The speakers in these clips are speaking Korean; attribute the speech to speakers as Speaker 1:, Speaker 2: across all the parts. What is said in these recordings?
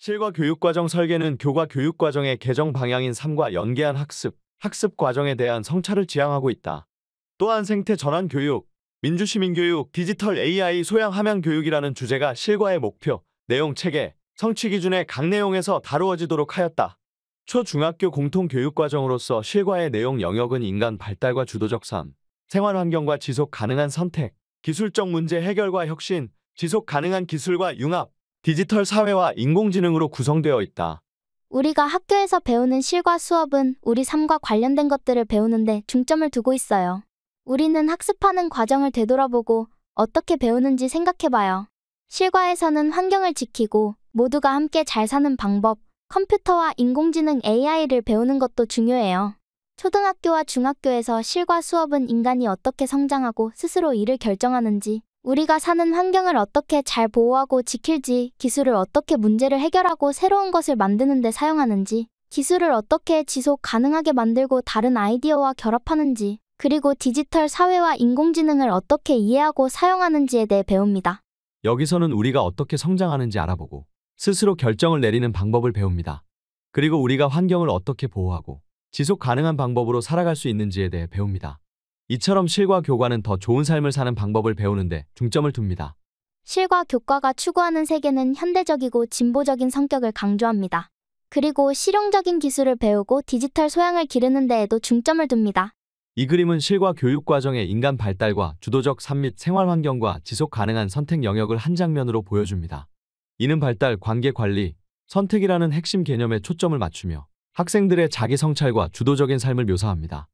Speaker 1: 실과 교육과정 설계는 교과 교육과정의 개정 방향인 3과 연계한 학습 과정에 대한 성찰을 지향하고 있다. 또한 생태 전환 교육, 민주시민교육, 디지털 AI 소양 함양 교육이라는 주제가 실과의 목표, 내용 체계, 성취 기준의 각 내용에서 다루어지도록 하였다. 초중학교 공통교육과정으로서 실과의 내용 영역은 인간 발달과 주도적 삶, 생활환경과 지속 가능한 선택, 기술적 문제 해결과 혁신, 지속 가능한 기술과 융합, 디지털 사회와 인공지능으로 구성되어 있다.
Speaker 2: 우리가 학교에서 배우는 실과 수업은 우리 삶과 관련된 것들을 배우는데 중점을 두고 있어요. 우리는 학습하는 과정을 되돌아보고 어떻게 배우는지 생각해봐요. 실과에서는 환경을 지키고 모두가 함께 잘 사는 방법, 컴퓨터와 인공지능 AI를 배우는 것도 중요해요. 초등학교와 중학교에서 실과 수업은 인간이 어떻게 성장하고 스스로 일을 결정하는지, 우리가 사는 환경을 어떻게 잘 보호하고 지킬지, 기술을 어떻게 문제를 해결하고 새로운 것을 만드는 데 사용하는지, 기술을 어떻게 지속 가능하게 만들고 다른 아이디어와 결합하는지, 그리고 디지털 사회와 인공지능을 어떻게 이해하고 사용하는지에 대해 배웁니다.
Speaker 1: 여기서는 우리가 어떻게 성장하는지 알아보고 스스로 결정을 내리는 방법을 배웁니다. 그리고 우리가 환경을 어떻게 보호하고 지속 가능한 방법으로 살아갈 수 있는지에 대해 배웁니다. 이처럼 실과 교과는 더 좋은 삶을 사는 방법을 배우는데 중점을 둡니다.
Speaker 2: 실과 교과가 추구하는 세계는 현대적이고 진보적인 성격을 강조합니다. 그리고 실용적인 기술을 배우고 디지털 소양을 기르는 데에도 중점을 둡니다.
Speaker 1: 이 그림은 실과 교육 과정의 인간 발달과 주도적 삶 및 생활 환경과 지속 가능한 선택 영역을 한 장면으로 보여줍니다. 이는 발달, 관계 관리, 선택이라는 핵심 개념에 초점을 맞추며 학생들의 자기 성찰과 주도적인 삶을 묘사합니다.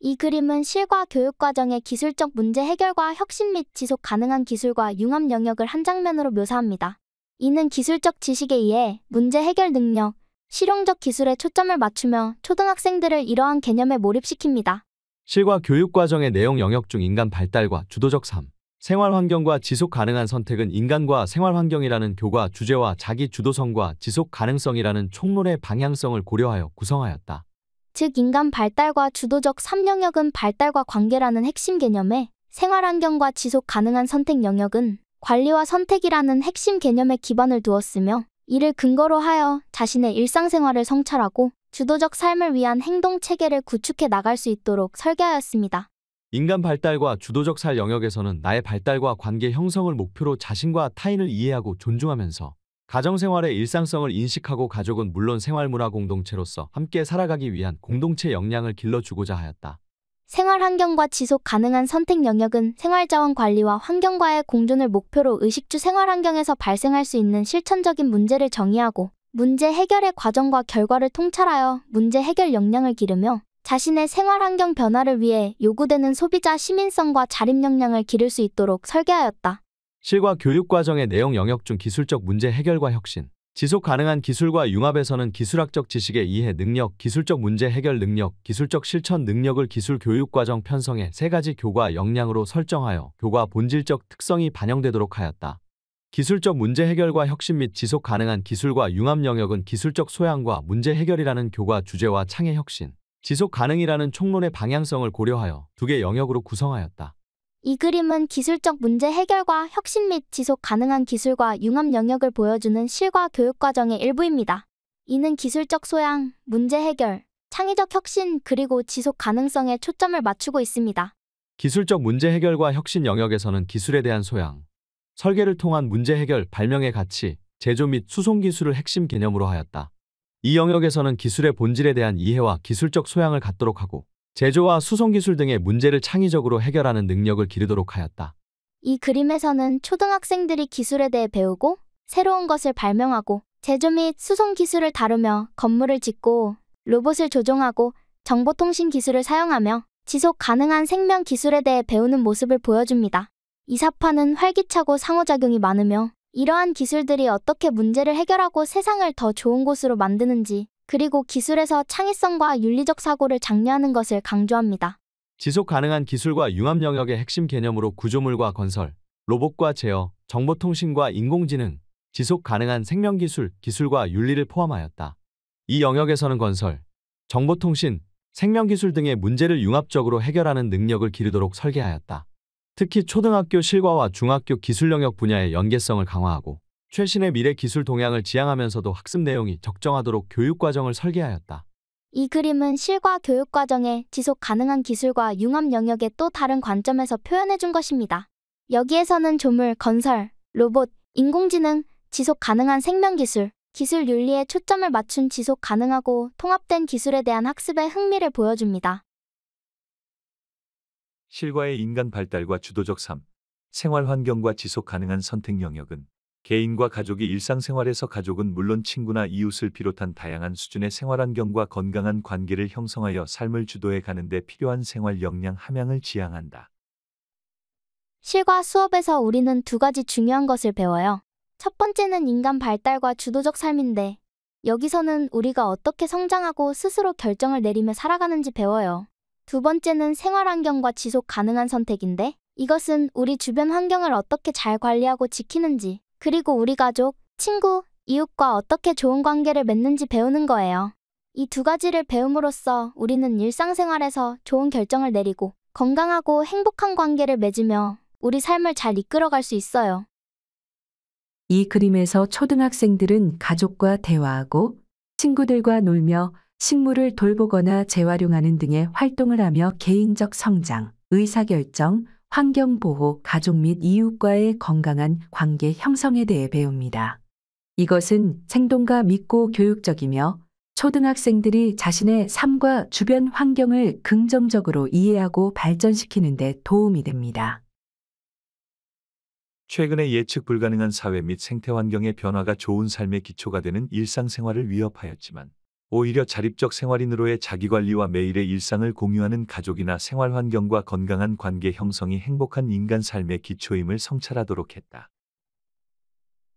Speaker 2: 이 그림은 실과 교육 과정의 기술적 문제 해결과 혁신 및 지속 가능한 기술과 융합 영역을 한 장면으로 묘사합니다. 이는 기술적 지식에 의해 문제 해결 능력, 실용적 기술에 초점을 맞추며 초등학생들을 이러한 개념에 몰입시킵니다.
Speaker 1: 실과 교육 과정의 내용 영역 중 인간 발달과 주도적 삶, 생활 환경과 지속 가능한 선택은 인간과 생활 환경이라는 교과 주제와 자기 주도성과 지속 가능성이라는 총론의 방향성을 고려하여 구성하였다.
Speaker 2: 즉 인간 발달과 주도적 삶 영역은 발달과 관계라는 핵심 개념에, 생활 환경과 지속 가능한 선택 영역은 관리와 선택이라는 핵심 개념에 기반을 두었으며, 이를 근거로 하여 자신의 일상생활을 성찰하고 주도적 삶을 위한 행동 체계를 구축해 나갈 수 있도록 설계하였습니다.
Speaker 1: 인간 발달과 주도적 살 영역에서는 나의 발달과 관계 형성을 목표로 자신과 타인을 이해하고 존중하면서 가정생활의 일상성을 인식하고 가족은 물론 생활문화 공동체로서 함께 살아가기 위한 공동체 역량을 길러주고자 하였다.
Speaker 2: 생활 환경과 지속 가능한 선택 영역은 생활자원 관리와 환경과의 공존을 목표로 의식주 생활 환경에서 발생할 수 있는 실천적인 문제를 정의하고 문제 해결의 과정과 결과를 통찰하여 문제 해결 역량을 기르며 자신의 생활 환경 변화를 위해 요구되는 소비자 시민성과 자립 역량을 기를 수 있도록 설계하였다.
Speaker 1: 실과 교육 과정의 내용 영역 중 기술적 문제 해결과 혁신, 지속 가능한 기술과 융합에서는 기술학적 지식의 이해 능력, 기술적 문제 해결 능력, 기술적 실천 능력을 기술 교육 과정 편성의 세 가지 교과 역량으로 설정하여 교과 본질적 특성이 반영되도록 하였다. 기술적 문제 해결과 혁신 및 지속 가능한 기술과 융합 영역은 기술적 소양과 문제 해결이라는 교과 주제와 창의 혁신, 지속 가능이라는 총론의 방향성을 고려하여 두 개 영역으로 구성하였다.
Speaker 2: 이 그림은 기술적 문제 해결과 혁신 및 지속 가능한 기술과 융합 영역을 보여주는 실과 교육 과정의 일부입니다. 이는 기술적 소양, 문제 해결, 창의적 혁신 그리고 지속 가능성에 초점을 맞추고 있습니다.
Speaker 1: 기술적 문제 해결과 혁신 영역에서는 기술에 대한 소양, 설계를 통한 문제 해결, 발명의 가치, 제조 및 수송 기술을 핵심 개념으로 하였다. 이 영역에서는 기술의 본질에 대한 이해와 기술적 소양을 갖도록 하고 제조와 수송 기술 등의 문제를 창의적으로 해결하는 능력을 기르도록 하였다.
Speaker 2: 이 그림에서는 초등학생들이 기술에 대해 배우고 새로운 것을 발명하고 제조 및 수송 기술을 다루며 건물을 짓고 로봇을 조종하고 정보통신 기술을 사용하며 지속 가능한 생명 기술에 대해 배우는 모습을 보여줍니다. 이 사파는 활기차고 상호작용이 많으며 이러한 기술들이 어떻게 문제를 해결하고 세상을 더 좋은 곳으로 만드는지 그리고 기술에서 창의성과 윤리적 사고를 장려하는 것을 강조합니다.
Speaker 1: 지속 가능한 기술과 융합 영역의 핵심 개념으로 구조물과 건설, 로봇과 제어, 정보통신과 인공지능, 지속 가능한 생명기술, 기술과 윤리를 포함하였다. 이 영역에서는 건설, 정보통신, 생명기술 등의 문제를 융합적으로 해결하는 능력을 기르도록 설계하였다. 특히 초등학교 실과와 중학교 기술 영역 분야의 연계성을 강화하고 최신의 미래 기술 동향을 지향하면서도 학습 내용이 적정하도록 교육 과정을 설계하였다.
Speaker 2: 이 그림은 실과 교육 과정의 지속 가능한 기술과 융합 영역의 또 다른 관점에서 표현해 준 것입니다. 여기에서는 조물, 건설, 로봇, 인공지능, 지속 가능한 생명 기술, 기술 윤리에 초점을 맞춘 지속 가능하고 통합된 기술에 대한 학습의 흥미를 보여줍니다.
Speaker 3: 실과의 인간 발달과 주도적 삶, 생활 환경과 지속 가능한 선택 영역은 개인과 가족이 일상생활에서 가족은 물론 친구나 이웃을 비롯한 다양한 수준의 생활 환경과 건강한 관계를 형성하여 삶을 주도해 가는 데 필요한 생활 역량 함양을 지향한다.
Speaker 2: 실과 수업에서 우리는 두 가지 중요한 것을 배워요. 첫 번째는 인간 발달과 주도적 삶인데, 여기서는 우리가 어떻게 성장하고 스스로 결정을 내리며 살아가는지 배워요. 두 번째는 생활 환경과 지속 가능한 선택인데, 이것은 우리 주변 환경을 어떻게 잘 관리하고 지키는지, 그리고 우리 가족, 친구, 이웃과 어떻게 좋은 관계를 맺는지 배우는 거예요. 이 두 가지를 배움으로써 우리는 일상생활에서 좋은 결정을 내리고 건강하고 행복한 관계를 맺으며 우리 삶을 잘 이끌어갈 수 있어요.
Speaker 4: 이 그림에서 초등학생들은 가족과 대화하고 친구들과 놀며 식물을 돌보거나 재활용하는 등의 활동을 하며 개인적 성장, 의사결정, 환경보호, 가족 및 이웃과의 건강한 관계 형성에 대해 배웁니다. 이것은 생동감 있고 교육적이며 초등학생들이 자신의 삶과 주변 환경을 긍정적으로 이해하고 발전시키는 데 도움이 됩니다.
Speaker 3: 최근의 예측 불가능한 사회 및 생태 환경의 변화가 좋은 삶의 기초가 되는 일상생활을 위협하였지만, 오히려 자립적 생활인으로의 자기관리와 매일의 일상을 공유하는 가족이나 생활 환경과 건강한 관계 형성이 행복한 인간 삶의 기초임을 성찰하도록 했다.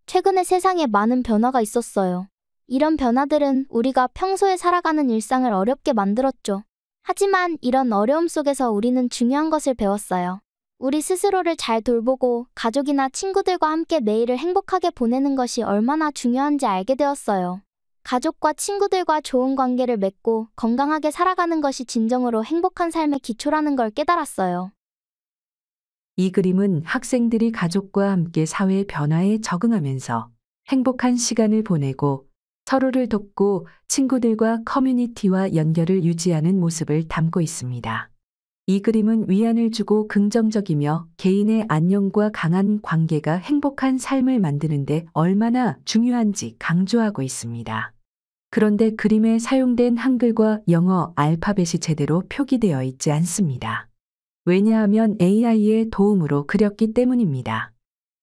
Speaker 2: 최근에 세상에 많은 변화가 있었어요. 이런 변화들은 우리가 평소에 살아가는 일상을 어렵게 만들었죠. 하지만 이런 어려움 속에서 우리는 중요한 것을 배웠어요. 우리 스스로를 잘 돌보고 가족이나 친구들과 함께 매일을 행복하게 보내는 것이 얼마나 중요한지 알게 되었어요. 가족과 친구들과 좋은 관계를 맺고 건강하게 살아가는 것이 진정으로 행복한 삶의 기초라는 걸 깨달았어요.
Speaker 4: 이 그림은 학생들이 가족과 함께 사회 변화에 적응하면서 행복한 시간을 보내고 서로를 돕고 친구들과 커뮤니티와 연결을 유지하는 모습을 담고 있습니다. 이 그림은 위안을 주고 긍정적이며 개인의 안녕과 강한 관계가 행복한 삶을 만드는 데 얼마나 중요한지 강조하고 있습니다. 그런데 그림에 사용된 한글과 영어 알파벳이 제대로 표기되어 있지 않습니다. 왜냐하면 AI의 도움으로 그렸기 때문입니다.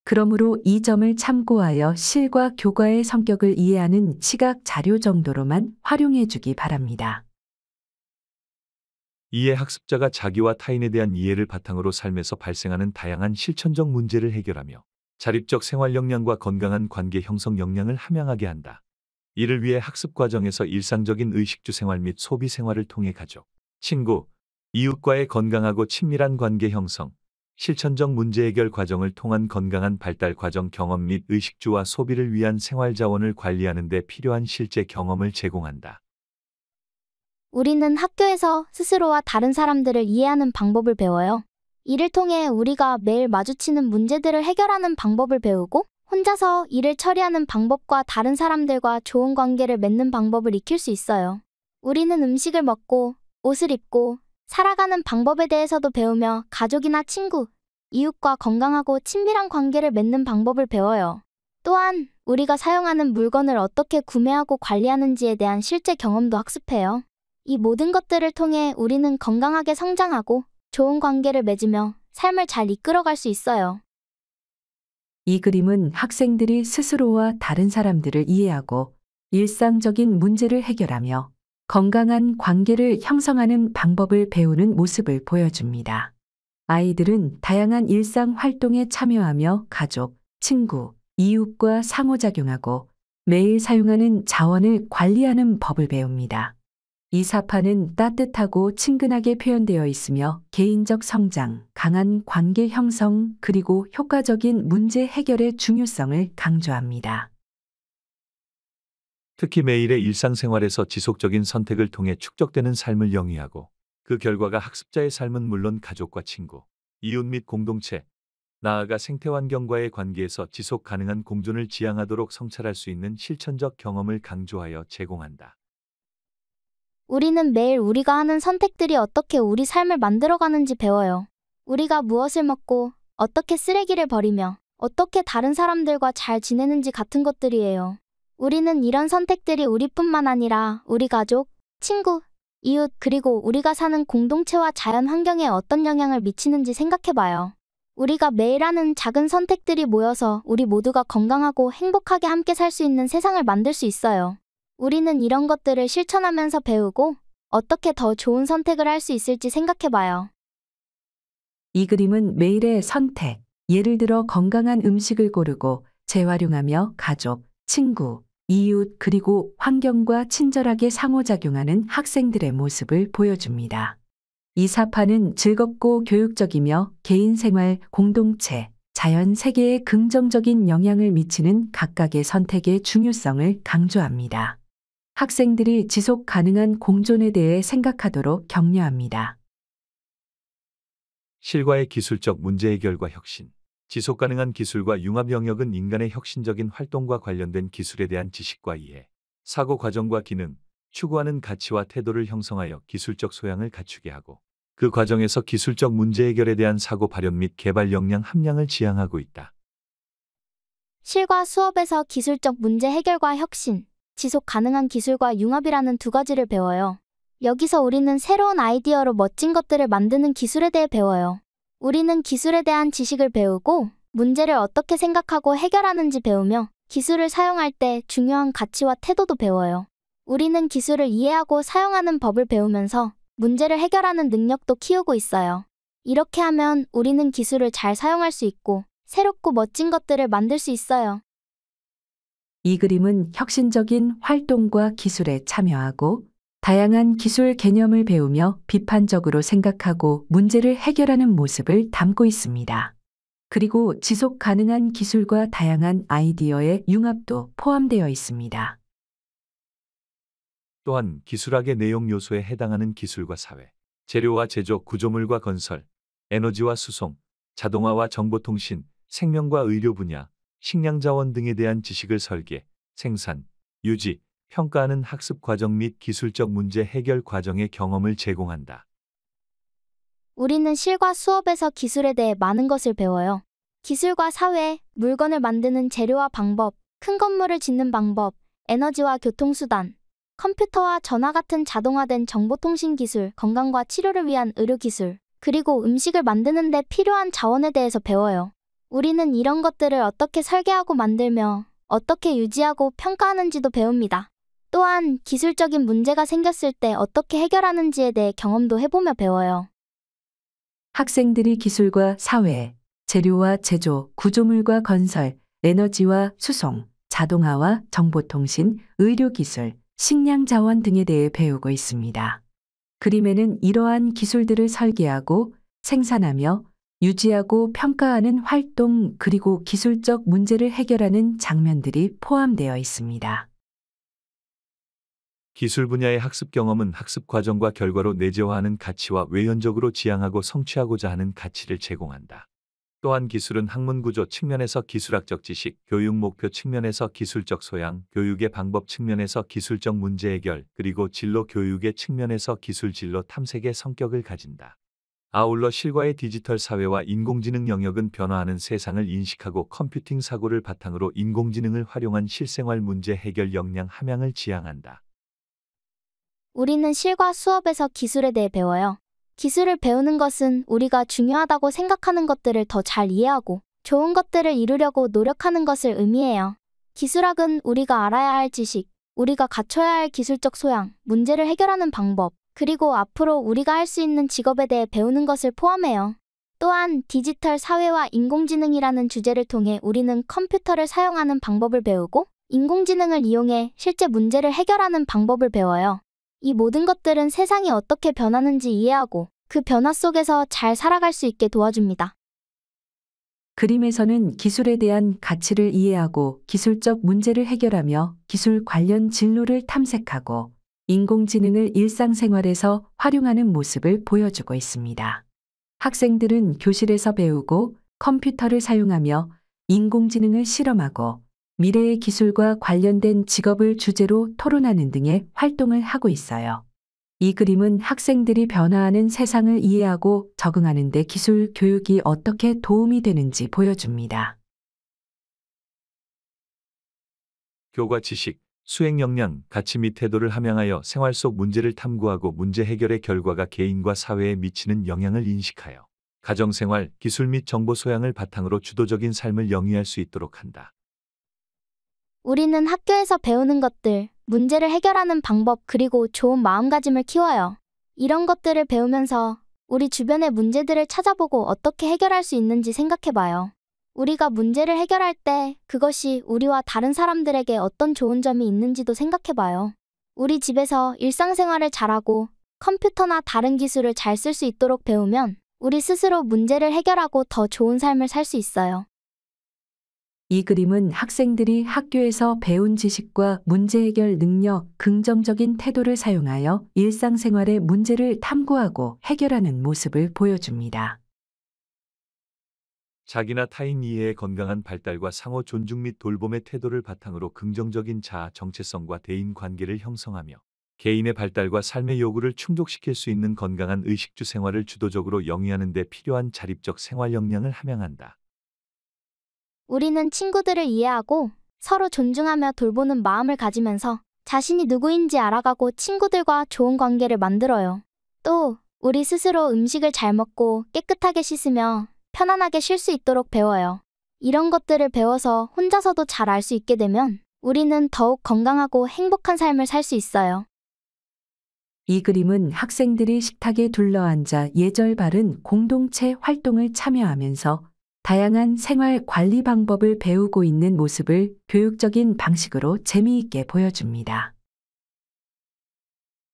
Speaker 4: 그러므로 이 점을 참고하여 실과 교과의 성격을 이해하는 시각 자료 정도로만 활용해 주기 바랍니다.
Speaker 3: 이에 학습자가 자기와 타인에 대한 이해를 바탕으로 삶에서 발생하는 다양한 실천적 문제를 해결하며 자립적 생활 역량과 건강한 관계 형성 역량을 함양하게 한다. 이를 위해 학습 과정에서 일상적인 의식주 생활 및 소비 생활을 통해 가족, 친구, 이웃과의 건강하고 친밀한 관계 형성, 실천적 문제 해결 과정을 통한 건강한 발달 과정 경험 및 의식주와 소비를 위한 생활 자원을 관리하는 데 필요한 실제 경험을 제공한다.
Speaker 2: 우리는 학교에서 스스로와 다른 사람들을 이해하는 방법을 배워요. 이를 통해 우리가 매일 마주치는 문제들을 해결하는 방법을 배우고 혼자서 일을 처리하는 방법과 다른 사람들과 좋은 관계를 맺는 방법을 익힐 수 있어요. 우리는 음식을 먹고 옷을 입고 살아가는 방법에 대해서도 배우며 가족이나 친구, 이웃과 건강하고 친밀한 관계를 맺는 방법을 배워요. 또한 우리가 사용하는 물건을 어떻게 구매하고 관리하는지에 대한 실제 경험도 학습해요. 이 모든 것들을 통해 우리는 건강하게 성장하고 좋은 관계를 맺으며 삶을 잘 이끌어갈 수 있어요.
Speaker 4: 이 그림은 학생들이 스스로와 다른 사람들을 이해하고 일상적인 문제를 해결하며 건강한 관계를 형성하는 방법을 배우는 모습을 보여줍니다. 아이들은 다양한 일상 활동에 참여하며 가족, 친구, 이웃과 상호작용하고 매일 사용하는 자원을 관리하는 법을 배웁니다. 이 사파는 따뜻하고 친근하게 표현되어 있으며 개인적 성장, 강한 관계 형성, 그리고 효과적인 문제 해결의 중요성을 강조합니다.
Speaker 3: 특히 매일의 일상생활에서 지속적인 선택을 통해 축적되는 삶을 영위하고 그 결과가 학습자의 삶은 물론 가족과 친구, 이웃 및 공동체, 나아가 생태환경과의 관계에서 지속 가능한 공존을 지향하도록 성찰할 수 있는 실천적 경험을 강조하여 제공한다.
Speaker 2: 우리는 매일 우리가 하는 선택들이 어떻게 우리 삶을 만들어가는지 배워요. 우리가 무엇을 먹고, 어떻게 쓰레기를 버리며, 어떻게 다른 사람들과 잘 지내는지 같은 것들이에요. 우리는 이런 선택들이 우리뿐만 아니라 우리 가족, 친구, 이웃, 그리고 우리가 사는 공동체와 자연 환경에 어떤 영향을 미치는지 생각해봐요. 우리가 매일 하는 작은 선택들이 모여서 우리 모두가 건강하고 행복하게 함께 살 수 있는 세상을 만들 수 있어요. 우리는 이런 것들을 실천하면서 배우고 어떻게 더 좋은 선택을 할 수 있을지 생각해봐요.
Speaker 4: 이 그림은 매일의 선택, 예를 들어 건강한 음식을 고르고 재활용하며 가족, 친구, 이웃 그리고 환경과 친절하게 상호작용하는 학생들의 모습을 보여줍니다. 이 사파는 즐겁고 교육적이며 개인 생활, 공동체, 자연 세계에 긍정적인 영향을 미치는 각각의 선택의 중요성을 강조합니다. 학생들이 지속 가능한 공존에 대해 생각하도록 격려합니다.
Speaker 3: 실과의 기술적 문제 해결과 혁신. 지속 가능한 기술과 융합 영역은 인간의 혁신적인 활동과 관련된 기술에 대한 지식과 이해, 사고 과정과 기능, 추구하는 가치와 태도를 형성하여 기술적 소양을 갖추게 하고 그 과정에서 기술적 문제 해결에 대한 사고 발현 및 개발 역량 함량을 지향하고 있다.
Speaker 2: 실과 수업에서 기술적 문제 해결과 혁신, 지속 가능한 기술과 융합이라는 두 가지를 배워요. 여기서 우리는 새로운 아이디어로 멋진 것들을 만드는 기술에 대해 배워요. 우리는 기술에 대한 지식을 배우고 문제를 어떻게 생각하고 해결하는지 배우며 기술을 사용할 때 중요한 가치와 태도도 배워요. 우리는 기술을 이해하고 사용하는 법을 배우면서 문제를 해결하는 능력도 키우고 있어요. 이렇게 하면 우리는 기술을 잘 사용할 수 있고 새롭고 멋진 것들을 만들 수 있어요.
Speaker 4: 이 그림은 혁신적인 활동과 기술에 참여하고 다양한 기술 개념을 배우며 비판적으로 생각하고 문제를 해결하는 모습을 담고 있습니다. 그리고 지속 가능한 기술과 다양한 아이디어의 융합도 포함되어 있습니다.
Speaker 3: 또한 기술학의 내용 요소에 해당하는 기술과 사회, 재료와 제조, 구조물과 건설, 에너지와 수송, 자동화와 정보통신, 생명과 의료 분야, 식량자원 등에 대한 지식을 설계, 생산, 유지, 평가하는 학습 과정 및 기술적 문제 해결 과정의 경험을 제공한다.
Speaker 2: 우리는 실과 수업에서 기술에 대해 많은 것을 배워요. 기술과 사회, 물건을 만드는 재료와 방법, 큰 건물을 짓는 방법, 에너지와 교통수단, 컴퓨터와 전화 같은 자동화된 정보통신 기술, 건강과 치료를 위한 의료 기술, 그리고 음식을 만드는 데 필요한 자원에 대해서 배워요. 우리는 이런 것들을 어떻게 설계하고 만들며 어떻게 유지하고 평가하는지도 배웁니다. 또한 기술적인 문제가 생겼을 때 어떻게 해결하는지에 대해 경험도 해보며 배워요.
Speaker 4: 학생들이 기술과 사회, 재료와 제조, 구조물과 건설, 에너지와 수송, 자동화와 정보통신, 의료기술, 식량자원 등에 대해 배우고 있습니다. 그림에는 이러한 기술들을 설계하고 생산하며 유지하고 평가하는 활동 그리고 기술적 문제를 해결하는 장면들이 포함되어 있습니다.
Speaker 3: 기술 분야의 학습 경험은 학습 과정과 결과로 내재화하는 가치와 외연적으로 지향하고 성취하고자 하는 가치를 제공한다. 또한 기술은 학문 구조 측면에서 기술학적 지식, 교육 목표 측면에서 기술적 소양, 교육의 방법 측면에서 기술적 문제 해결, 그리고 진로 교육의 측면에서 기술 진로 탐색의 성격을 가진다. 아울러 실과의 디지털 사회와 인공지능 영역은 변화하는 세상을 인식하고 컴퓨팅 사고를 바탕으로 인공지능을 활용한 실생활 문제 해결 역량 함양을 지향한다.
Speaker 2: 우리는 실과 수업에서 기술에 대해 배워요. 기술을 배우는 것은 우리가 중요하다고 생각하는 것들을 더 잘 이해하고 좋은 것들을 이루려고 노력하는 것을 의미해요. 기술학은 우리가 알아야 할 지식, 우리가 갖춰야 할 기술적 소양, 문제를 해결하는 방법, 그리고 앞으로 우리가 할 수 있는 직업에 대해 배우는 것을 포함해요. 또한 디지털 사회와 인공지능이라는 주제를 통해 우리는 컴퓨터를 사용하는 방법을 배우고 인공지능을 이용해 실제 문제를 해결하는 방법을 배워요. 이 모든 것들은 세상이 어떻게 변하는지 이해하고 그 변화 속에서 잘 살아갈 수 있게 도와줍니다.
Speaker 4: 그림에서는 기술에 대한 가치를 이해하고 기술적 문제를 해결하며 기술 관련 진로를 탐색하고 인공지능을 일상생활에서 활용하는 모습을 보여주고 있습니다. 학생들은 교실에서 배우고 컴퓨터를 사용하며 인공지능을 실험하고 미래의 기술과 관련된 직업을 주제로 토론하는 등의 활동을 하고 있어요. 이 그림은 학생들이 변화하는 세상을 이해하고 적응하는 데 기술 교육이 어떻게 도움이 되는지 보여줍니다.
Speaker 3: 교과 지식, 수행 역량, 가치 및 태도를 함양하여 생활 속 문제를 탐구하고 문제 해결의 결과가 개인과 사회에 미치는 영향을 인식하여 가정생활, 기술 및 정보 소양을 바탕으로 주도적인 삶을 영위할 수 있도록 한다.
Speaker 2: 우리는 학교에서 배우는 것들, 문제를 해결하는 방법 그리고 좋은 마음가짐을 키워요. 이런 것들을 배우면서 우리 주변의 문제들을 찾아보고 어떻게 해결할 수 있는지 생각해봐요. 우리가 문제를 해결할 때 그것이 우리와 다른 사람들에게 어떤 좋은 점이 있는지도 생각해봐요. 우리 집에서 일상생활을 잘하고 컴퓨터나 다른 기술을 잘 쓸 수 있도록 배우면 우리 스스로 문제를 해결하고 더 좋은 삶을 살 수 있어요.
Speaker 4: 이 그림은 학생들이 학교에서 배운 지식과 문제 해결 능력, 긍정적인 태도를 사용하여 일상생활의 문제를 탐구하고 해결하는 모습을 보여줍니다.
Speaker 3: 자기나 타인 이해의 건강한 발달과 상호 존중 및 돌봄의 태도를 바탕으로 긍정적인 자아 정체성과 대인 관계를 형성하며 개인의 발달과 삶의 요구를 충족시킬 수 있는 건강한 의식주 생활을 주도적으로 영위하는 데 필요한 자립적 생활 역량을 함양한다.
Speaker 2: 우리는 친구들을 이해하고 서로 존중하며 돌보는 마음을 가지면서 자신이 누구인지 알아가고 친구들과 좋은 관계를 만들어요. 또 우리 스스로 음식을 잘 먹고 깨끗하게 씻으며 편안하게 쉴 수 있도록 배워요. 이런 것들을 배워서 혼자서도 잘 알 수 있게 되면 우리는 더욱 건강하고 행복한 삶을 살 수 있어요.
Speaker 4: 이 그림은 학생들이 식탁에 둘러앉아 예절 바른 공동체 활동을 참여하면서 다양한 생활 관리 방법을 배우고 있는 모습을 교육적인 방식으로 재미있게 보여줍니다.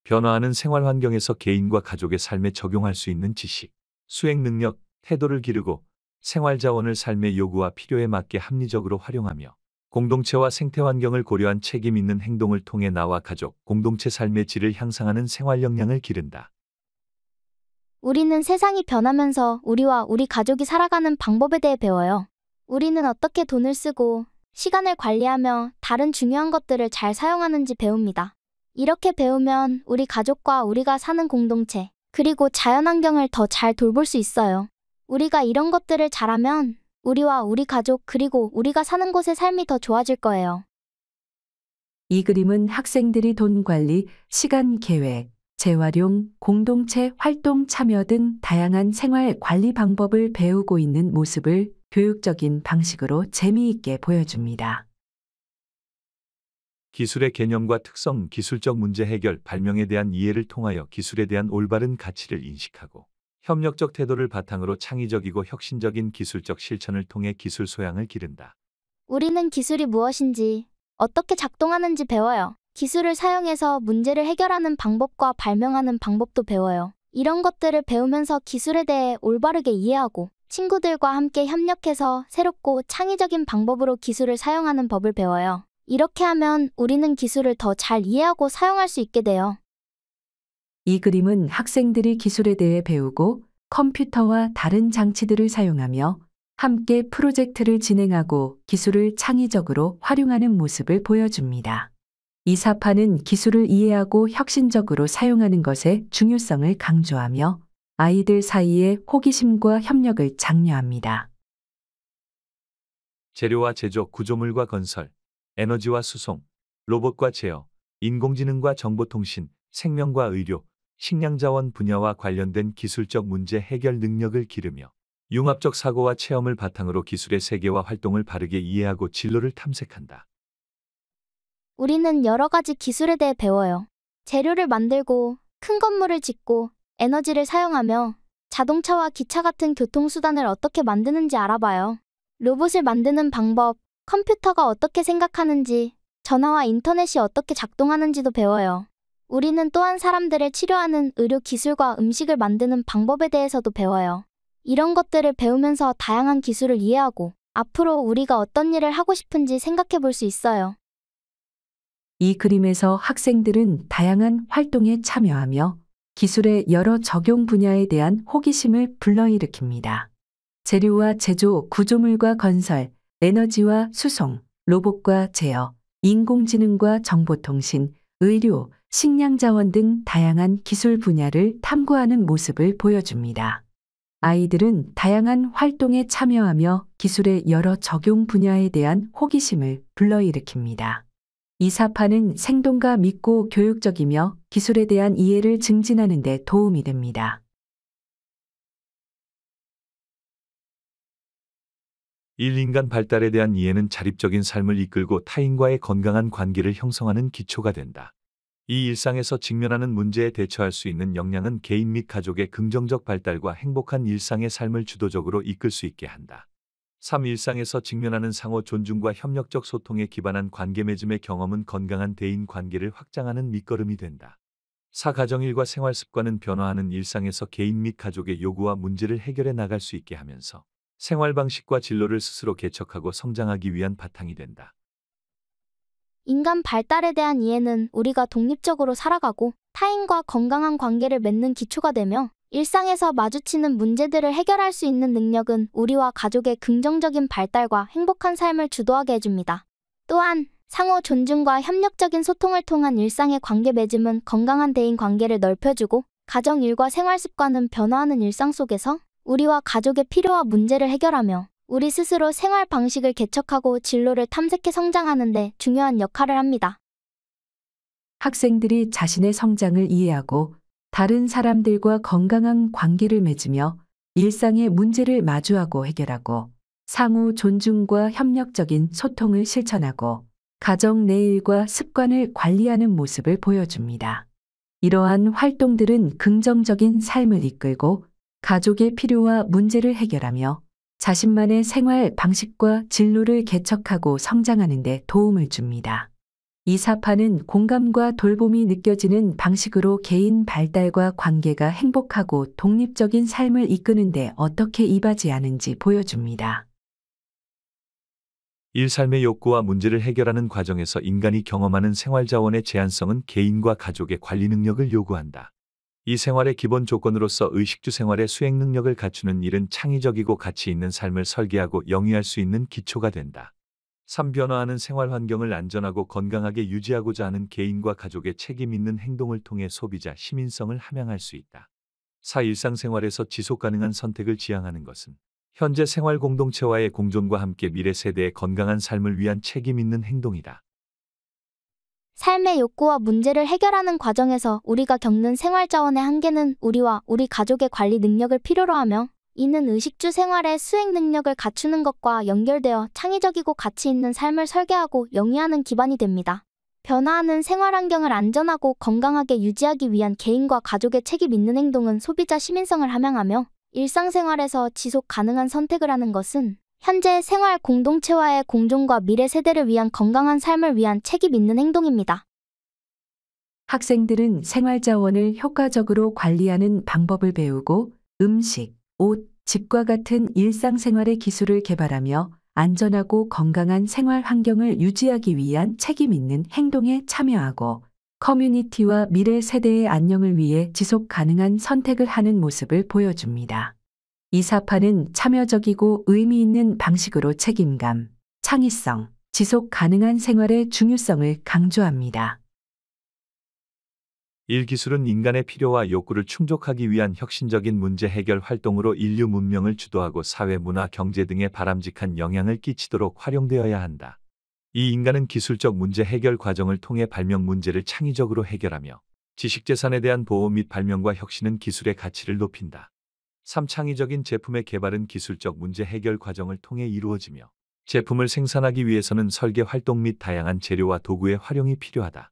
Speaker 3: 변화하는 생활 환경에서 개인과 가족의 삶에 적용할 수 있는 지식, 수행 능력, 태도를 기르고 생활 자원을 삶의 요구와 필요에 맞게 합리적으로 활용하며 공동체와 생태 환경을 고려한 책임 있는 행동을 통해 나와 가족, 공동체 삶의 질을 향상하는 생활 역량을 기른다.
Speaker 2: 우리는 세상이 변하면서 우리와 우리 가족이 살아가는 방법에 대해 배워요. 우리는 어떻게 돈을 쓰고 시간을 관리하며 다른 중요한 것들을 잘 사용하는지 배웁니다. 이렇게 배우면 우리 가족과 우리가 사는 공동체, 그리고 자연환경을 더 잘 돌볼 수 있어요. 우리가 이런 것들을 잘하면 우리와 우리 가족 그리고 우리가 사는 곳의 삶이 더 좋아질 거예요.
Speaker 4: 이 그림은 학생들이 돈 관리, 시간 계획, 재활용, 공동체 활동 참여 등 다양한 생활 관리 방법을 배우고 있는 모습을 교육적인 방식으로 재미있게 보여줍니다.
Speaker 3: 기술의 개념과 특성, 기술적 문제 해결, 발명에 대한 이해를 통하여 기술에 대한 올바른 가치를 인식하고 협력적 태도를 바탕으로 창의적이고 혁신적인 기술적 실천을 통해 기술 소양을 기른다.
Speaker 2: 우리는 기술이 무엇인지, 어떻게 작동하는지 배워요. 기술을 사용해서 문제를 해결하는 방법과 발명하는 방법도 배워요. 이런 것들을 배우면서 기술에 대해 올바르게 이해하고 친구들과 함께 협력해서 새롭고 창의적인 방법으로 기술을 사용하는 법을 배워요. 이렇게 하면 우리는 기술을 더 잘 이해하고 사용할 수 있게 돼요.
Speaker 4: 이 그림은 학생들이 기술에 대해 배우고 컴퓨터와 다른 장치들을 사용하며 함께 프로젝트를 진행하고 기술을 창의적으로 활용하는 모습을 보여줍니다. 이 사파는 기술을 이해하고 혁신적으로 사용하는 것의 중요성을 강조하며 아이들 사이에 호기심과 협력을 장려합니다.
Speaker 3: 재료와 제조, 구조물과 건설, 에너지와 수송, 로봇과 제어, 인공지능과 정보통신, 생명과 의료, 식량자원 분야와 관련된 기술적 문제 해결 능력을 기르며 융합적 사고와 체험을 바탕으로 기술의 세계와 활동을 바르게 이해하고 진로를 탐색한다.
Speaker 2: 우리는 여러 가지 기술에 대해 배워요. 재료를 만들고 큰 건물을 짓고 에너지를 사용하며 자동차와 기차 같은 교통수단을 어떻게 만드는지 알아봐요. 로봇을 만드는 방법, 컴퓨터가 어떻게 생각하는지, 전화와 인터넷이 어떻게 작동하는지도 배워요. 우리는 또한 사람들을 치료하는 의료 기술과 음식을 만드는 방법에 대해서도 배워요. 이런 것들을 배우면서 다양한 기술을 이해하고 앞으로 우리가 어떤 일을 하고 싶은지 생각해 볼 수 있어요.
Speaker 4: 이 그림에서 학생들은 다양한 활동에 참여하며 기술의 여러 적용 분야에 대한 호기심을 불러일으킵니다. 재료와 제조, 구조물과 건설, 에너지와 수송, 로봇과 제어, 인공지능과 정보통신, 의료, 식량자원 등 다양한 기술 분야를 탐구하는 모습을 보여줍니다. 아이들은 다양한 활동에 참여하며 기술의 여러 적용 분야에 대한 호기심을 불러일으킵니다. 이 사파는 생동감 믿고 교육적이며 기술에 대한 이해를 증진하는 데 도움이 됩니다.
Speaker 3: 1. 인간 발달에 대한 이해는 자립적인 삶을 이끌고 타인과의 건강한 관계를 형성하는 기초가 된다. 이 일상에서 직면하는 문제에 대처할 수 있는 역량은 개인 및 가족의 긍정적 발달과 행복한 일상의 삶을 주도적으로 이끌 수 있게 한다. 3. 일상에서 직면하는 상호 존중과 협력적 소통에 기반한 관계 맺음의 경험은 건강한 대인 관계를 확장하는 밑거름이 된다. 4. 가정일과 생활 습관은 변화하는 일상에서 개인 및 가족의 요구와 문제를 해결해 나갈 수 있게 하면서 생활 방식과 진로를 스스로 개척하고 성장하기 위한 바탕이 된다.
Speaker 2: 인간 발달에 대한 이해는 우리가 독립적으로 살아가고 타인과 건강한 관계를 맺는 기초가 되며, 일상에서 마주치는 문제들을 해결할 수 있는 능력은 우리와 가족의 긍정적인 발달과 행복한 삶을 주도하게 해줍니다. 또한 상호 존중과 협력적인 소통을 통한 일상의 관계 맺음은 건강한 대인 관계를 넓혀주고, 가정 일과 생활 습관은 변화하는 일상 속에서 우리와 가족의 필요와 문제를 해결하며 우리 스스로 생활 방식을 개척하고 진로를 탐색해 성장하는 데 중요한 역할을 합니다.
Speaker 4: 학생들이 자신의 성장을 이해하고 다른 사람들과 건강한 관계를 맺으며 일상의 문제를 마주하고 해결하고 상호 존중과 협력적인 소통을 실천하고 가정 내 일과 습관을 관리하는 모습을 보여줍니다. 이러한 활동들은 긍정적인 삶을 이끌고 가족의 필요와 문제를 해결하며 자신만의 생활 방식과 진로를 개척하고 성장하는 데 도움을 줍니다. 이 사파는 공감과 돌봄이 느껴지는 방식으로 개인 발달과 관계가 행복하고 독립적인 삶을 이끄는 데 어떻게 이바지하는지 보여줍니다.
Speaker 3: 1. 삶의 욕구와 문제를 해결하는 과정에서 인간이 경험하는 생활자원의 제한성은 개인과 가족의 관리 능력을 요구한다. 이 생활의 기본 조건으로서 의식주 생활의 수행 능력을 갖추는 일은 창의적이고 가치 있는 삶을 설계하고 영위할 수 있는 기초가 된다. 3. 변화하는 생활 환경을 안전하고 건강하게 유지하고자 하는 개인과 가족의 책임 있는 행동을 통해 소비자 시민성을 함양할 수 있다. 4. 일상생활에서 지속 가능한 선택을 지향하는 것은 현재 생활 공동체와의 공존과 함께 미래 세대의 건강한 삶을 위한 책임 있는 행동이다.
Speaker 2: 삶의 욕구와 문제를 해결하는 과정에서 우리가 겪는 생활 자원의 한계는 우리와 우리 가족의 관리 능력을 필요로 하며, 이는 의식주 생활의 수행 능력을 갖추는 것과 연결되어 창의적이고 가치 있는 삶을 설계하고 영위하는 기반이 됩니다. 변화하는 생활 환경을 안전하고 건강하게 유지하기 위한 개인과 가족의 책임 있는 행동은 소비자 시민성을 함양하며, 일상생활에서 지속 가능한 선택을 하는 것은 현재 생활 공동체와의 공존과 미래 세대를 위한 건강한 삶을 위한 책임 있는 행동입니다.
Speaker 4: 학생들은 생활자원을 효과적으로 관리하는 방법을 배우고 음식, 옷, 집과 같은 일상생활의 기술을 개발하며 안전하고 건강한 생활 환경을 유지하기 위한 책임 있는 행동에 참여하고 커뮤니티와 미래 세대의 안녕을 위해 지속 가능한 선택을 하는 모습을 보여줍니다. 이 사파는 참여적이고 의미 있는 방식으로 책임감, 창의성, 지속 가능한 생활의 중요성을 강조합니다.
Speaker 3: 1. 기술은 인간의 필요와 욕구를 충족하기 위한 혁신적인 문제 해결 활동으로 인류 문명을 주도하고 사회, 문화, 경제 등에 바람직한 영향을 끼치도록 활용되어야 한다. 이 인간은 기술적 문제 해결 과정을 통해 발명 문제를 창의적으로 해결하며 지식재산에 대한 보호 및 발명과 혁신은 기술의 가치를 높인다. 3. 창의적인 제품의 개발은 기술적 문제 해결 과정을 통해 이루어지며 제품을 생산하기 위해서는 설계 활동 및 다양한 재료와 도구의 활용이 필요하다.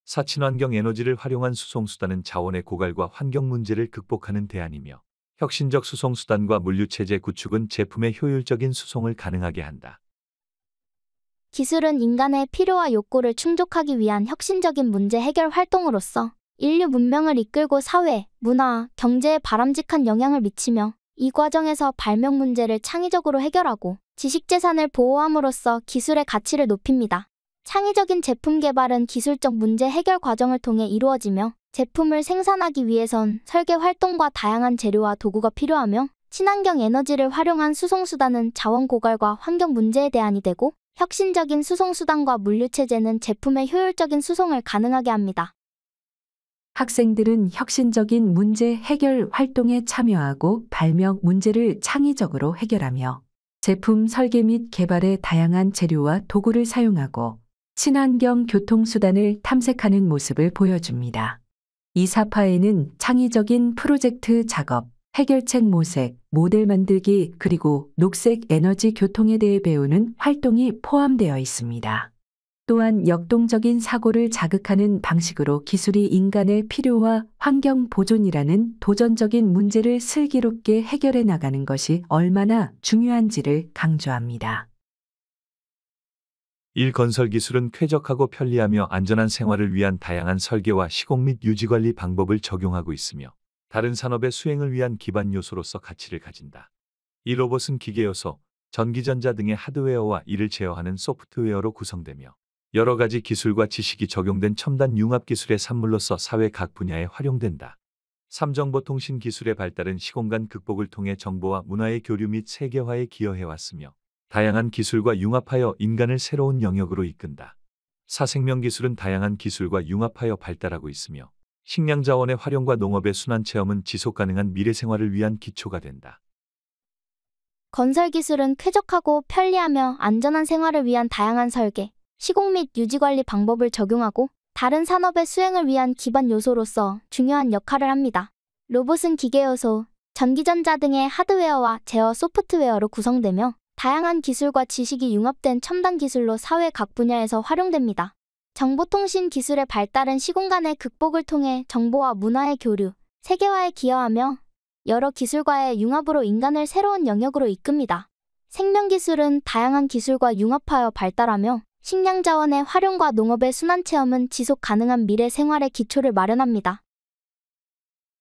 Speaker 3: 4. 친환경 에너지를 활용한 수송수단은 자원의 고갈과 환경 문제를 극복하는 대안이며 혁신적 수송수단과 물류체제 구축은 제품의 효율적인 수송을 가능하게 한다.
Speaker 2: 기술은 인간의 필요와 욕구를 충족하기 위한 혁신적인 문제 해결 활동으로서 인류 문명을 이끌고 사회, 문화, 경제에 바람직한 영향을 미치며, 이 과정에서 발명 문제를 창의적으로 해결하고 지식재산을 보호함으로써 기술의 가치를 높입니다. 창의적인 제품 개발은 기술적 문제 해결 과정을 통해 이루어지며, 제품을 생산하기 위해선 설계 활동과 다양한 재료와 도구가 필요하며, 친환경 에너지를 활용한 수송수단은 자원 고갈과 환경 문제에 대안이 되고, 혁신적인 수송수단과 물류체제는 제품의 효율적인 수송을 가능하게 합니다.
Speaker 4: 학생들은 혁신적인 문제 해결 활동에 참여하고 발명 문제를 창의적으로 해결하며 제품 설계 및 개발에 다양한 재료와 도구를 사용하고 친환경 교통수단을 탐색하는 모습을 보여줍니다. 이 사파에는 창의적인 프로젝트 작업, 해결책 모색, 모델 만들기, 그리고 녹색 에너지 교통에 대해 배우는 활동이 포함되어 있습니다. 또한 역동적인 사고를 자극하는 방식으로 기술이 인간의 필요와 환경 보존이라는 도전적인 문제를 슬기롭게 해결해 나가는 것이 얼마나 중요한지를 강조합니다.
Speaker 3: 1. 건설 기술은 쾌적하고 편리하며 안전한 생활을 위한 다양한 설계와 시공 및 유지 관리 방법을 적용하고 있으며 다른 산업의 수행을 위한 기반 요소로서 가치를 가진다. 이 로봇은 기계 요소, 전기전자 등의 하드웨어와 이를 제어하는 소프트웨어로 구성되며 여러 가지 기술과 지식이 적용된 첨단 융합 기술의 산물로서 사회 각 분야에 활용된다. 3. 정보통신 기술의 발달은 시공간 극복을 통해 정보와 문화의 교류 및 세계화에 기여해왔으며 다양한 기술과 융합하여 인간을 새로운 영역으로 이끈다. 4. 생명기술은 다양한 기술과 융합하여 발달하고 있으며 식량 자원의 활용과 농업의 순환 체험은 지속 가능한 미래 생활을 위한 기초가 된다.
Speaker 2: 건설 기술은 쾌적하고 편리하며 안전한 생활을 위한 다양한 설계, 시공 및 유지 관리 방법을 적용하고 다른 산업의 수행을 위한 기반 요소로서 중요한 역할을 합니다. 로봇은 기계 요소, 전기전자 등의 하드웨어와 제어 소프트웨어로 구성되며 다양한 기술과 지식이 융합된 첨단 기술로 사회 각 분야에서 활용됩니다. 정보통신 기술의 발달은 시공간의 극복을 통해 정보와 문화의 교류, 세계화에 기여하며 여러 기술과의 융합으로 인간을 새로운 영역으로 이끕니다. 생명기술은 다양한 기술과 융합하여 발달하며 식량 자원의 활용과 농업의 순환 체험은 지속 가능한 미래 생활의 기초를 마련합니다.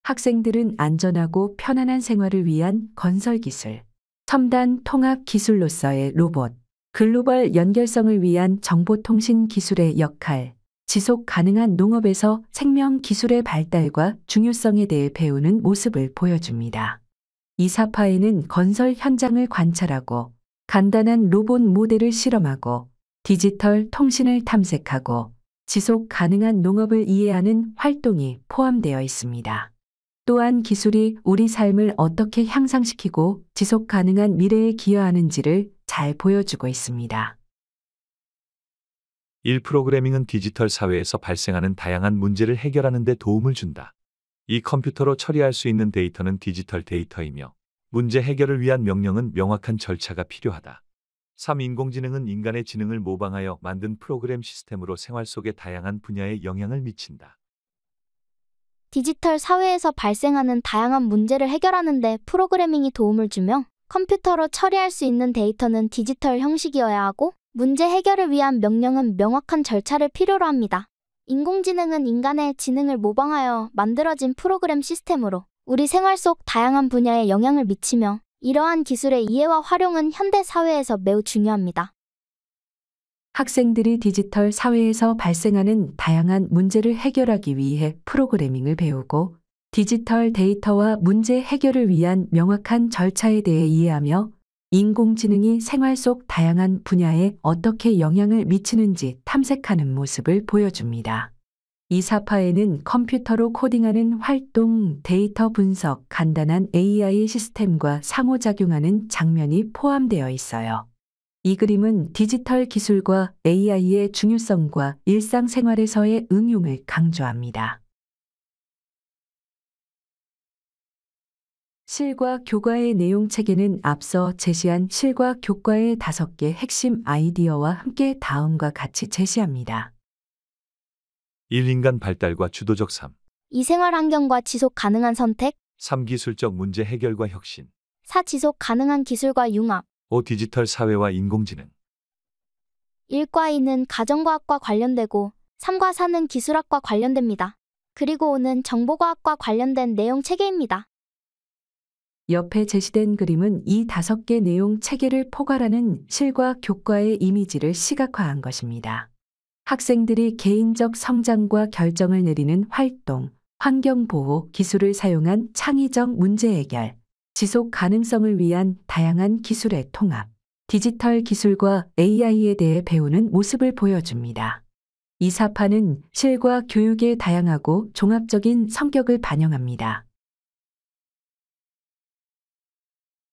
Speaker 4: 학생들은 안전하고 편안한 생활을 위한 건설 기술, 첨단 통합 기술로서의 로봇, 글로벌 연결성을 위한 정보통신 기술의 역할, 지속 가능한 농업에서 생명 기술의 발달과 중요성에 대해 배우는 모습을 보여줍니다. 이 사파에는 건설 현장을 관찰하고 간단한 로봇 모델을 실험하고 디지털 통신을 탐색하고 지속 가능한 농업을 이해하는 활동이 포함되어 있습니다. 또한 기술이 우리 삶을 어떻게 향상시키고 지속 가능한 미래에 기여하는지를 잘 보여주고 있습니다.
Speaker 3: 1. 프로그래밍은 디지털 사회에서 발생하는 다양한 문제를 해결하는 데 도움을 준다. 이 컴퓨터로 처리할 수 있는 데이터는 디지털 데이터이며 문제 해결을 위한 명령은 명확한 절차가 필요하다. 3. 인공지능은 인간의 지능을 모방하여 만든 프로그램 시스템으로 생활 속의 다양한 분야에 영향을 미친다.
Speaker 2: 디지털 사회에서 발생하는 다양한 문제를 해결하는 데 프로그래밍이 도움을 주며 컴퓨터로 처리할 수 있는 데이터는 디지털 형식이어야 하고 문제 해결을 위한 명령은 명확한 절차를 필요로 합니다. 인공지능은 인간의 지능을 모방하여 만들어진 프로그램 시스템으로 우리 생활 속 다양한 분야에 영향을 미치며 이러한 기술의 이해와 활용은 현대 사회에서 매우 중요합니다.
Speaker 4: 학생들이 디지털 사회에서 발생하는 다양한 문제를 해결하기 위해 프로그래밍을 배우고 디지털 데이터와 문제 해결을 위한 명확한 절차에 대해 이해하며 인공지능이 생활 속 다양한 분야에 어떻게 영향을 미치는지 탐색하는 모습을 보여줍니다. 이 사파에는 컴퓨터로 코딩하는 활동, 데이터 분석, 간단한 AI 시스템과 상호작용하는 장면이 포함되어 있어요. 이 그림은 디지털 기술과 AI의 중요성과 일상생활에서의 응용을 강조합니다. 실과 교과의 내용 체계는 앞서 제시한 실과 교과의 5개 핵심 아이디어와 함께 다음과 같이 제시합니다.
Speaker 3: 1. 인간 발달과 주도적 삶.
Speaker 2: 이 생활 환경과 지속 가능한 선택,
Speaker 3: 3. 기술적 문제 해결과 혁신.
Speaker 2: 4. 지속 가능한 기술과 융합.
Speaker 3: 5. 디지털 사회와 인공지능.
Speaker 2: 1과 2는 가정과학과 관련되고 3과 4는 기술학과 관련됩니다. 그리고 5는 정보과학과 관련된 내용 체계입니다.
Speaker 4: 옆에 제시된 그림은 이 5개 내용 체계를 포괄하는 실과 교과의 이미지를 시각화한 것입니다. 학생들이 개인적 성장과 결정을 내리는 활동, 환경보호 기술을 사용한 창의적 문제 해결, 지속 가능성을 위한 다양한 기술의 통합, 디지털 기술과 AI에 대해 배우는 모습을 보여줍니다. 이 사파는 실과 교육의 다양하고 종합적인 성격을 반영합니다.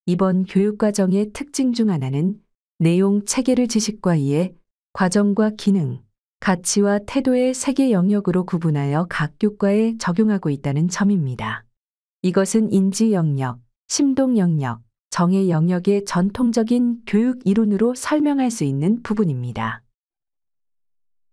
Speaker 4: 이번 교육과정의 특징 중 하나는 내용 체계를 지식과 이해, 과정과 기능, 가치와 태도의 3개 영역으로 구분하여 각 교과에 적용하고 있다는 점입니다. 이것은 인지 영역, 심동 영역, 정의 영역의 전통적인 교육 이론으로 설명할 수 있는 부분입니다.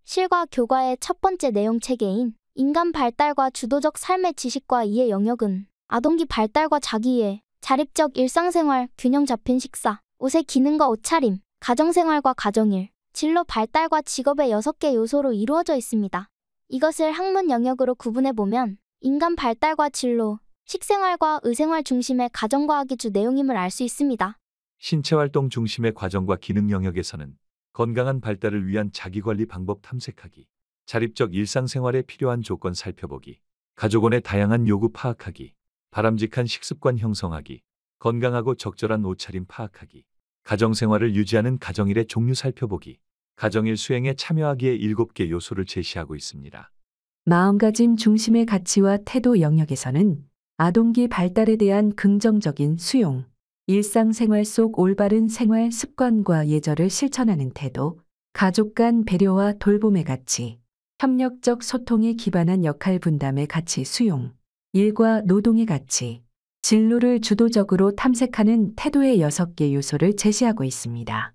Speaker 2: 실과 교과의 첫 번째 내용 체계인 인간 발달과 주도적 삶의 지식과 이해 영역은 아동기 발달과 자기이해, 자립적 일상생활, 균형 잡힌 식사, 옷의 기능과 옷차림, 가정생활과 가정일, 진로 발달과 직업의 6개 요소로 이루어져 있습니다. 이것을 학문 영역으로 구분해보면 인간 발달과 진로, 식생활과 의생활 중심의 가정과학이 주 내용임을 알 수 있습니다.
Speaker 3: 신체활동 중심의 과정과 기능 영역에서는 건강한 발달을 위한 자기관리 방법 탐색하기, 자립적 일상생활에 필요한 조건 살펴보기, 가족원의 다양한 요구 파악하기, 바람직한 식습관 형성하기, 건강하고 적절한 옷차림 파악하기, 가정생활을 유지하는 가정일의 종류 살펴보기, 가정일 수행에 참여하기의 7개 요소를 제시하고 있습니다.
Speaker 4: 마음가짐 중심의 가치와 태도 영역에서는 아동기 발달에 대한 긍정적인 수용, 일상생활 속 올바른 생활 습관과 예절을 실천하는 태도, 가족 간 배려와 돌봄의 가치, 협력적 소통에 기반한 역할 분담의 가치 수용, 일과 노동의 가치, 진로를 주도적으로 탐색하는 태도의 6개 요소를 제시하고 있습니다.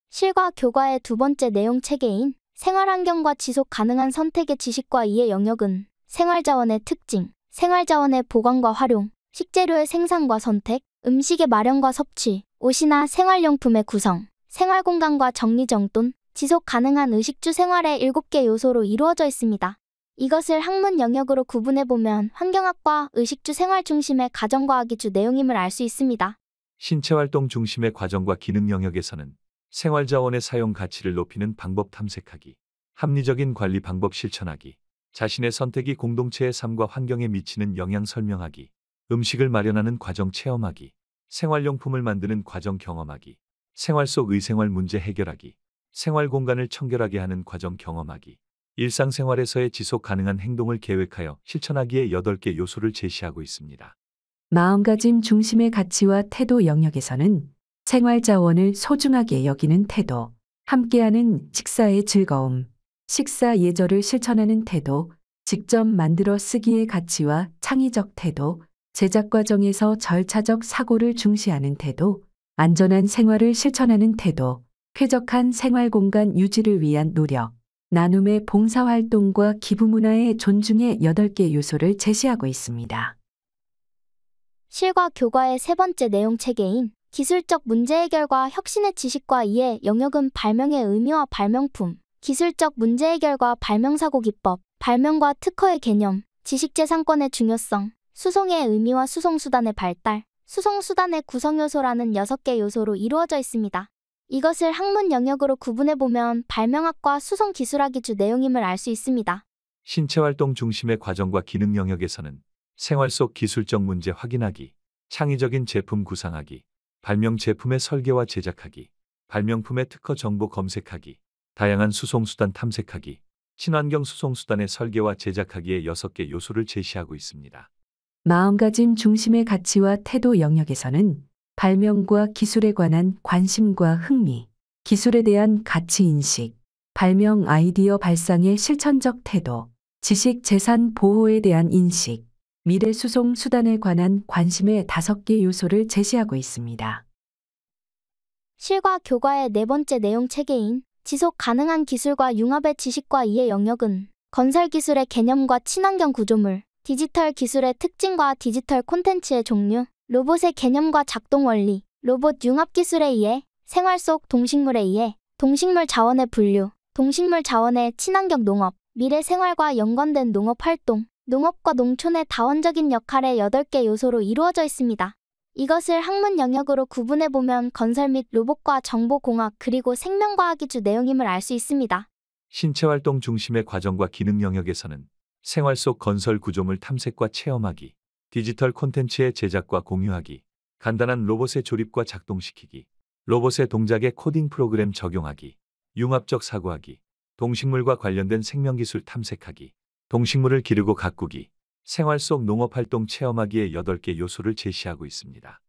Speaker 2: 실과 교과의 두 번째 내용 체계인 생활환경과 지속 가능한 선택의 지식과 이해 영역은 생활자원의 특징, 생활자원의 보관과 활용, 식재료의 생산과 선택, 음식의 마련과 섭취, 옷이나 생활용품의 구성, 생활공간과 정리정돈, 지속 가능한 의식주 생활의 7개 요소로 이루어져 있습니다. 이것을 학문 영역으로 구분해보면 환경학과 의식주 생활 중심의 가정과학이 주 내용임을 알 수 있습니다.
Speaker 3: 신체활동 중심의 과정과 기능 영역에서는 생활자원의 사용 가치를 높이는 방법 탐색하기, 합리적인 관리 방법 실천하기, 자신의 선택이 공동체의 삶과 환경에 미치는 영향 설명하기, 음식을 마련하는 과정 체험하기, 생활용품을 만드는 과정 경험하기, 생활 속 의생활 문제 해결하기, 생활 공간을 청결하게 하는 과정 경험하기, 일상생활에서의 지속 가능한 행동을 계획하여 실천하기의 8개 요소를 제시하고 있습니다.
Speaker 4: 마음가짐 중심의 가치와 태도 영역에서는 생활자원을 소중하게 여기는 태도, 함께하는 식사의 즐거움, 식사 예절을 실천하는 태도, 직접 만들어 쓰기의 가치와 창의적 태도, 제작 과정에서 절차적 사고를 중시하는 태도, 안전한 생활을 실천하는 태도, 쾌적한 생활 공간 유지를 위한 노력, 나눔의 봉사활동과 기부문화의 존중의 8개 요소를 제시하고 있습니다.
Speaker 2: 실과 교과의 세 번째 내용 체계인 기술적 문제 해결과 혁신의 지식과 이해 영역은 발명의 의미와 발명품, 기술적 문제 해결과 발명사고 기법, 발명과 특허의 개념, 지식재산권의 중요성, 수송의 의미와 수송수단의 발달, 수송수단의 구성요소라는 6개 요소로 이루어져 있습니다. 이것을 학문 영역으로 구분해보면 발명학과 수송기술학이 주 내용임을 알 수 있습니다.
Speaker 3: 신체활동 중심의 과정과 기능 영역에서는 생활 속 기술적 문제 확인하기, 창의적인 제품 구상하기, 발명 제품의 설계와 제작하기, 발명품의 특허 정보 검색하기, 다양한 수송수단 탐색하기, 친환경 수송수단의 설계와 제작하기의 6개 요소를 제시하고 있습니다.
Speaker 4: 마음가짐 중심의 가치와 태도 영역에서는 발명과 기술에 관한 관심과 흥미, 기술에 대한 가치인식, 발명 아이디어 발상의 실천적 태도, 지식 재산 보호에 대한 인식, 미래 수송 수단에 관한 관심의 5개 요소를 제시하고 있습니다.
Speaker 2: 실과 교과의 네 번째 내용 체계인 지속 가능한 기술과 융합의 지식과 이해 영역은 건설 기술의 개념과 친환경 구조물, 디지털 기술의 특징과 디지털 콘텐츠의 종류, 로봇의 개념과 작동 원리, 로봇 융합 기술의 이해, 생활 속 동식물의 이해, 동식물 자원의 분류, 동식물 자원의 친환경 농업, 미래 생활과 연관된 농업 활동, 농업과 농촌의 다원적인 역할의 8개 요소로 이루어져 있습니다. 이것을 학문 영역으로 구분해보면 건설 및 로봇과 정보공학 그리고 생명과학이 주 내용임을 알 수 있습니다.
Speaker 3: 신체활동 중심의 과정과 기능 영역에서는 생활 속 건설 구조물 탐색과 체험하기, 디지털 콘텐츠의 제작과 공유하기, 간단한 로봇의 조립과 작동시키기, 로봇의 동작에 코딩 프로그램 적용하기, 융합적 사고하기, 동식물과 관련된 생명기술 탐색하기, 동식물을 기르고 가꾸기, 생활 속 농업활동 체험하기의 8개 요소를 제시하고 있습니다.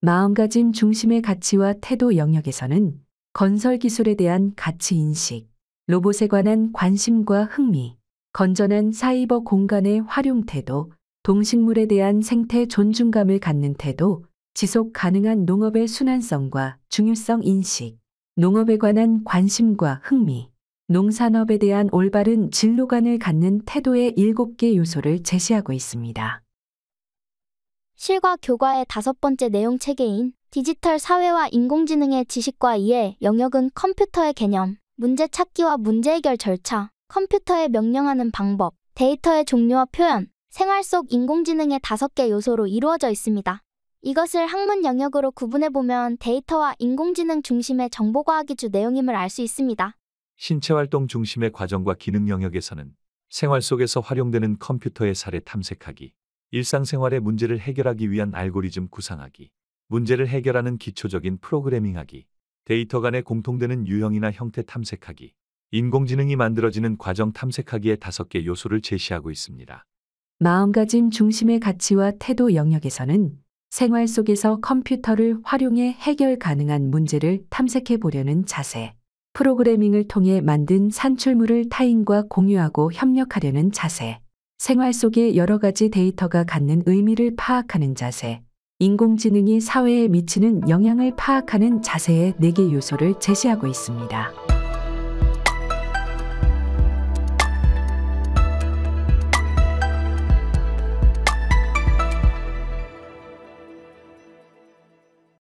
Speaker 4: 마음가짐 중심의 가치와 태도 영역에서는 건설 기술에 대한 가치 인식, 로봇에 관한 관심과 흥미, 건전한 사이버 공간의 활용 태도, 동식물에 대한 생태 존중감을 갖는 태도, 지속 가능한 농업의 순환성과 중요성 인식, 농업에 관한 관심과 흥미, 농산업에 대한 올바른 진로관을 갖는 태도의 7개 요소를 제시하고 있습니다.
Speaker 2: 실과 교과의 5번째 내용 체계인 디지털 사회와 인공지능의 지식과 이해 영역은 컴퓨터의 개념, 문제 찾기와 문제 해결 절차, 컴퓨터에 명령하는 방법, 데이터의 종류와 표현, 생활 속 인공지능의 5개 요소로 이루어져 있습니다. 이것을 학문 영역으로 구분해보면 데이터와 인공지능 중심의 정보과학이 주 내용임을 알 수 있습니다.
Speaker 3: 신체활동 중심의 과정과 기능 영역에서는 생활 속에서 활용되는 컴퓨터의 사례 탐색하기, 일상생활의 문제를 해결하기 위한 알고리즘 구상하기, 문제를 해결하는 기초적인 프로그래밍하기, 데이터 간에 공통되는 유형이나 형태 탐색하기, 인공지능이 만들어지는 과정 탐색하기의 5개 요소를 제시하고 있습니다.
Speaker 4: 마음가짐 중심의 가치와 태도 영역에서는 생활 속에서 컴퓨터를 활용해 해결 가능한 문제를 탐색해 보려는 자세, 프로그래밍을 통해 만든 산출물을 타인과 공유하고 협력하려는 자세, 생활 속의 여러 가지 데이터가 갖는 의미를 파악하는 자세, 인공지능이 사회에 미치는 영향을 파악하는 자세의 4개 요소를 제시하고 있습니다.